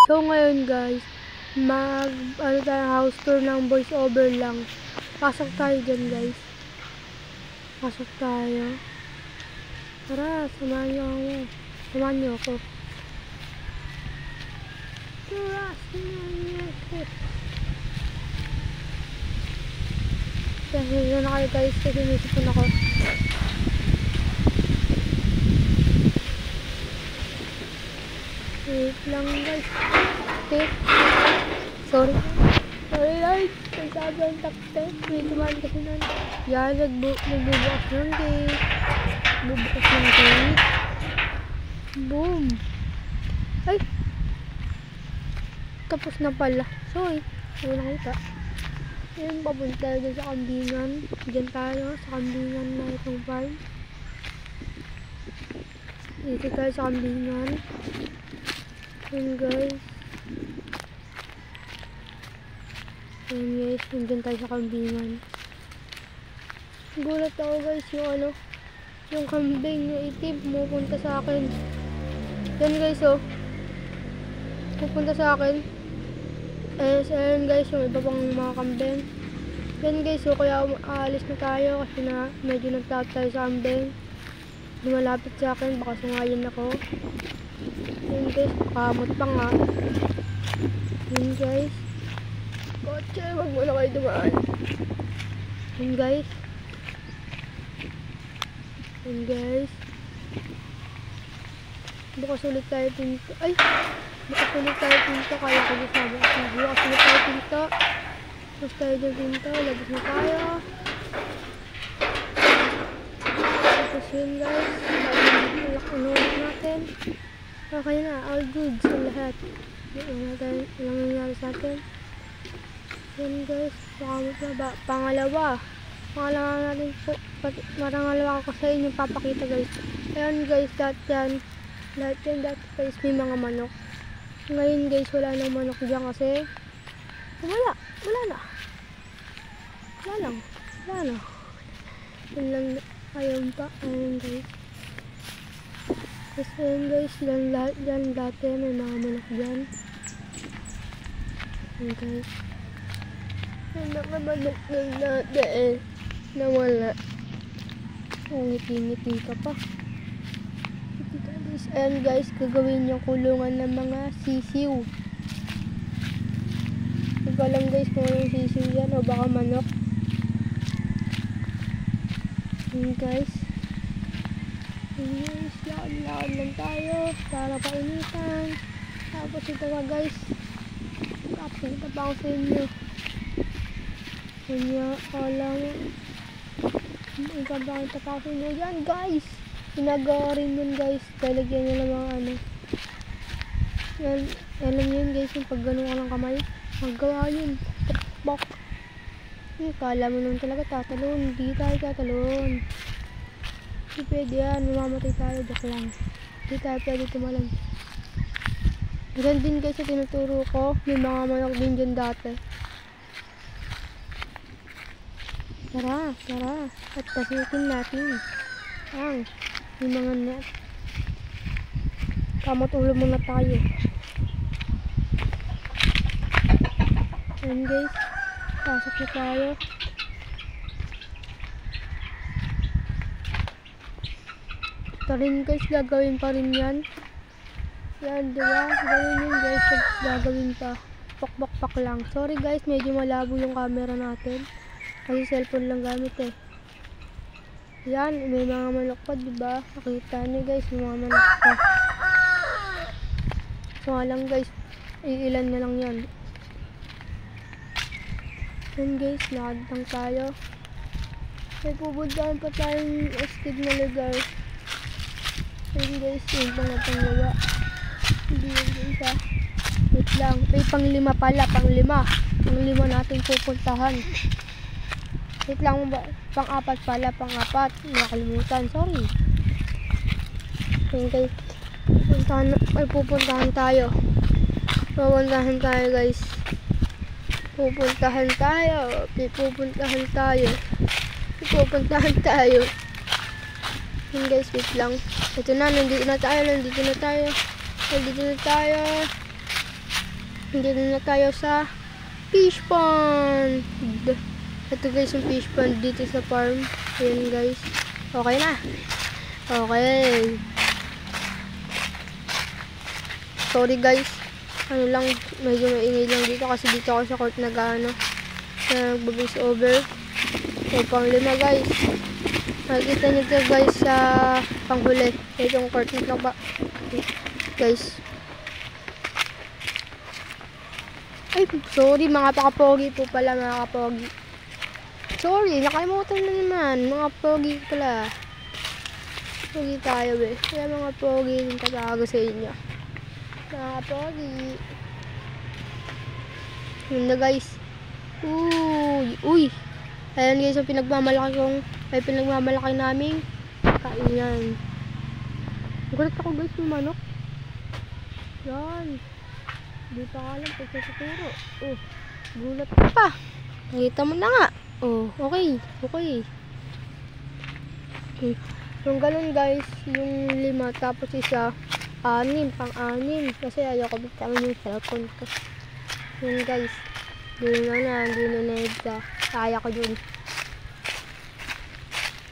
So ngayon guys, ano tayo, house tour ng voice over lang. Pasok tayo dyan guys. Pasok tayo. Tara, samahan niyo ako. Tara, samahan niyo ako. Kasi na kayo guys, kasi nisipon ako. Wait lang guys. Wait. Sorry guys. Nagsabi ang taktek. May tumahan kasi nun. Yan, nagbubukas ng gate. Bubukas ng gate. Boom. Ay. Tapos na pala. Sorry. Hindi nakita. Ayan, papunta tayo dyan sa kambingan. Diyan tayo sa kambingan na itong farm. Dito tayo sa kambingan. Ayan guys. Ayan guys, nandun tayo sa kambingan. Gulat ako guys, yung kambing na itim pupunta sa akin. Ayan guys oh. Pupunta sa akin. Ayan guys, yung iba pang mga kambing. Ayan guys oh, kaya aalis na tayo kasi medyo nagtawag tayo sa kambing. Lumalapit sa akin, baka sungayin ako. Ayan guys, kamot pa nga. Ayan guys. Kotse, wag mo na kayo dumaan. Ayan guys. Ayan guys. Bukas ulit tayo pinto. Ay! Bukas ulit tayo pinto. Kaya ko din sabi. Bukas ulit tayo pinto. Bukas tayo dyan pinto. Labas na tayo. Tapos yun guys. Ulit natin. Okay na. All good sa lahat. Walang nangyari sa atin. Yan guys. Pakamot na ba? Pangalawa natin po. Marangalawa ko sa inyo papakita guys. Ayan guys. Lahat yan guys. May mga manok. Ngayon guys. Wala nang manok dyan kasi wala na. Yan lang. Ayun pa. Ayun guys. Kasi yun guys, dyan dati may mga manok dyan. Yun guys. May mga manok dyan dati nawala. Ngiti-ngiti ka pa. Ayan guys, gagawin yung kulungan ng mga sisiw. Hindi ko alam guys kung anong sisiw yan o baka manok. Ayan guys. Yes, lakad lang tayo para painitan. Tapos ito nga guys, kapita pa ako sa inyo. Kanya alam, ipapakita pa ako sa inyo. Yan guys, ginagawa rin yun guys. Talagyan nyo ng mga yan, alam nyo yun guys, yung pag ganun ka ng kamay, magawa yun. Bok. Kala mo naman talaga tatalon. Hindi tayo tatalon. Hindi pwede yan, mamamatay tayo, joke lang. Hindi tayo pwede tumalan. Ganyan din guys sa tinuturo ko, may mga manok din dyan dati. Tara, at pasukin natin yung mga net. Kamot ulo muna tayo. Ayan guys, pasok na tayo. Ito rin guys, gagawin pa rin yan. Yan, diba? Gawin yun guys, gagawin pa. Pak lang. Sorry guys, medyo malabo yung camera natin. Kasi cellphone lang gamit eh. Yan, may mga manok pa, diba? Nakita nyo guys, may mga manok pa. So lang guys, ilan na lang yan. Yan guys, nakadang tayo. May pupuntahan pa tayong escape na lugar. Yan guys, yung panggawa. Hindi yun guys ha. Wait lang. May panglima pala. Panglima natin pupuntahan. Wait lang ba? Pang-apat pala. Pang-apat. Nakalimutan. Sorry. Yan guys. Pupuntahan tayo. Pupuntahan tayo guys. Pupuntahan tayo. Yan guys, wait lang. Ito na, nandito na tayo. Dito na tayo sa fish pond. Ito guys yung fish pond dito sa farm. Ayan guys. Okay na. Okay. Sorry guys. Ano lang, medyo maingay lang dito kasi dito ako sa court nag-voice over. So, pang 5 guys. Makikita nyo ito guys sa panghuli. Itong court nito ba? Guys. Ay, sorry mga pakapogi po pala mga kapogi. Sorry, nakalimutan na naman. Mga pogi pala. Pogi tayo eh. Kaya mga pogi yung tatago sa inyo. Mga pogi. Yun na guys. Uy. Ayan guys, yung pinagmamalaki naming kainan. Gulat ako guys yung manok. Yan. Hindi pa alam kung sasaturo. Gulat pa. Nakita mo na nga. Okay. Yung ganun guys, yung 5 tapos isa, 6, pang-6. Kasi ayoko bitawan yung cellphone ko. Yun guys. Hindi na edsa. Kaya ko dun.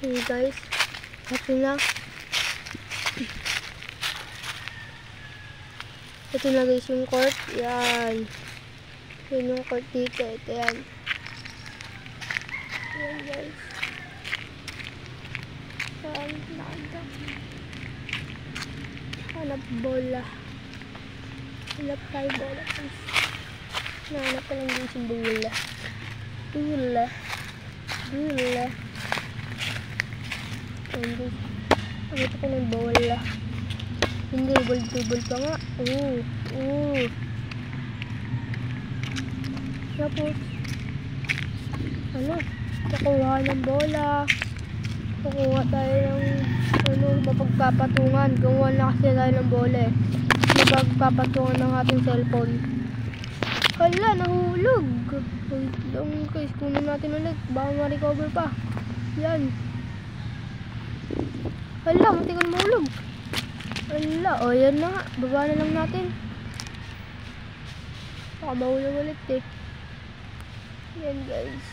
Yun guys. Ito na. Ito na guys yung court. Yan. Yun yung court dito. Ito yan. Yan guys. Saan nada? Hanap bola. Hanap tayo bola guys. Nahanap ko lang din si bola. Bola. Ayan guys. Hanap ko ng bola. Hindi, double pa nga. Tapos kukuha ng bola. Kukuha tayo ng mapagpapatungan. Gumawa na kasi tayo ng bola eh. Mapagpapatungan ng ating cellphone. Hala, nahulog. Wait lang guys, kunin natin ulit. Baka ma-recover pa. Yan. Hala, munti ko mahulog. Hala, yan na nga. Baba na lang natin. Baka mahulog ulit eh. Yan guys.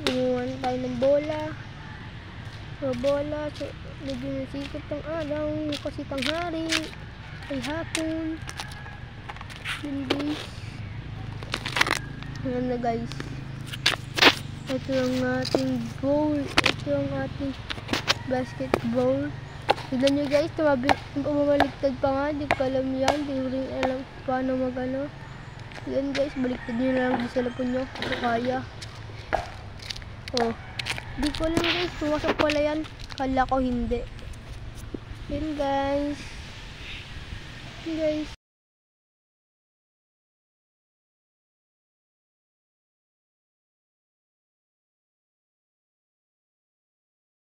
Inuwan tayo ng bola. So, medyo nasikot ng araw. Kasi tanghari. Ay hapon. Yan guys. Yan na guys. Ito ang ating bowl. Ito ang ating basketball. Tignan nyo guys. Bumaliktad pa nga. Di ko alam yan. Di ko rin alam paano mag-ano. Yan guys. Baliktad nyo na lang sa lapon nyo. Kung kaya. Di ko alam guys. Pumasok pala yan. Kala ko hindi. Yan guys.